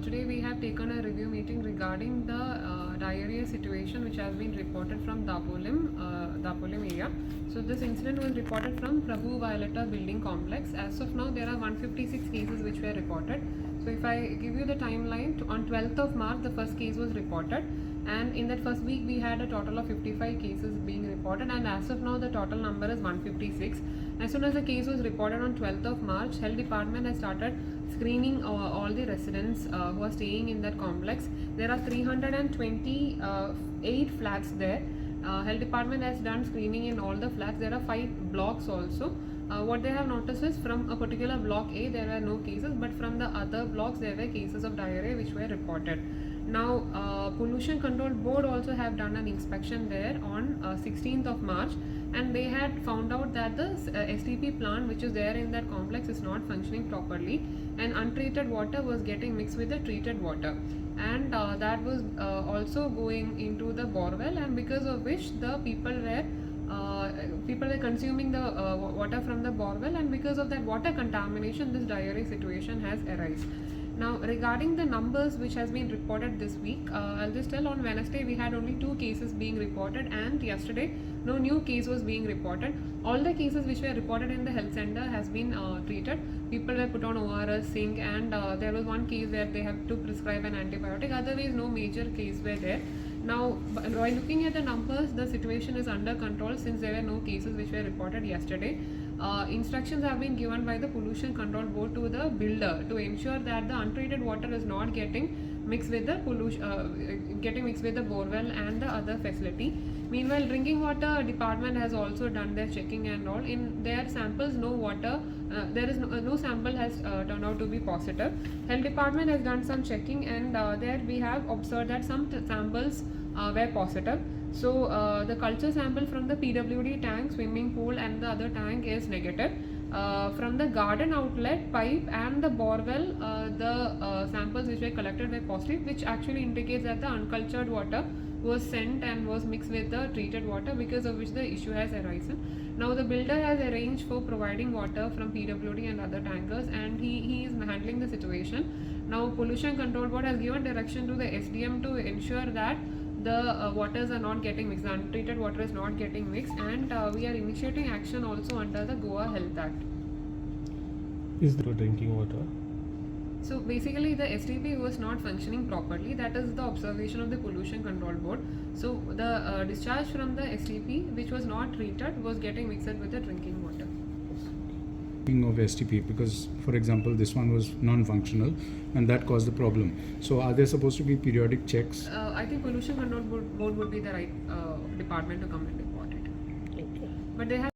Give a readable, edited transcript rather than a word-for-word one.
Today we have taken a review meeting regarding the diarrhea situation which has been reported from Dabolim area. So this incident was reported from Prabhu Violeta building complex. As of now, there are 156 cases which were reported. So if I give you the timeline, on 12th of March, the first case was reported. And in that first week, we had a total of 55 cases being reported, and as of now, the total number is 156. As soon as the case was reported on 12th of March, Health Department has started screening all the residents who are staying in that complex. There are 328 flats there. Health Department has done screening in all the flats. There are 5 blocks also. What they have noticed is from a particular block A there were no cases, but from the other blocks there were cases of diarrhea which were reported. Now Pollution Control Board also have done an inspection there on 16th of March, and they had found out that the STP plant which is there in that complex is not functioning properly, and untreated water was getting mixed with the treated water, and that was also going into the borewell, and because of which the people were consuming the water from the borewell, and because of that water contamination this diarrhea situation has arisen. Now regarding the numbers which has been reported this week, I'll just tell on Wednesday we had only 2 cases being reported, and yesterday no new case was being reported. All the cases which were reported in the health center has been treated. People were put on ORS, zinc, and there was one case where they have to prescribe an antibiotic. Otherwise no major case were there. Now by looking at the numbers, the situation is under control since there were no cases which were reported yesterday. Instructions have been given by the Pollution Control Board to the builder to ensure that the untreated water is not getting mixed with the borewell and the other facility. Meanwhile, drinking water department has also done their checking and all. In their samples, no sample has turned out to be positive. Health department has done some checking, and there we have observed that some samples were positive. So the culture sample from the PWD tank, swimming pool, and the other tank is negative. From the garden outlet, pipe, and the borewell, the samples which were collected were positive, which actually indicates that the uncultured water was sent and was mixed with the treated water, because of which the issue has arisen. Now the builder has arranged for providing water from PWD and other tankers, and he is handling the situation. Now Pollution Control Board has given direction to the SDM to ensure that the waters are not getting mixed, the untreated water is not getting mixed, and we are initiating action also under the Goa Health Act. Is the drinking water? So basically the STP was not functioning properly. That is the observation of the Pollution Control Board. So the discharge from the STP which was not treated was getting mixed with the drinking water. Of STP, because for example this one was non-functional and that caused the problem. So are there supposed to be periodic checks? I think Pollution Control Board would be the right department to come and report it. Okay. But they have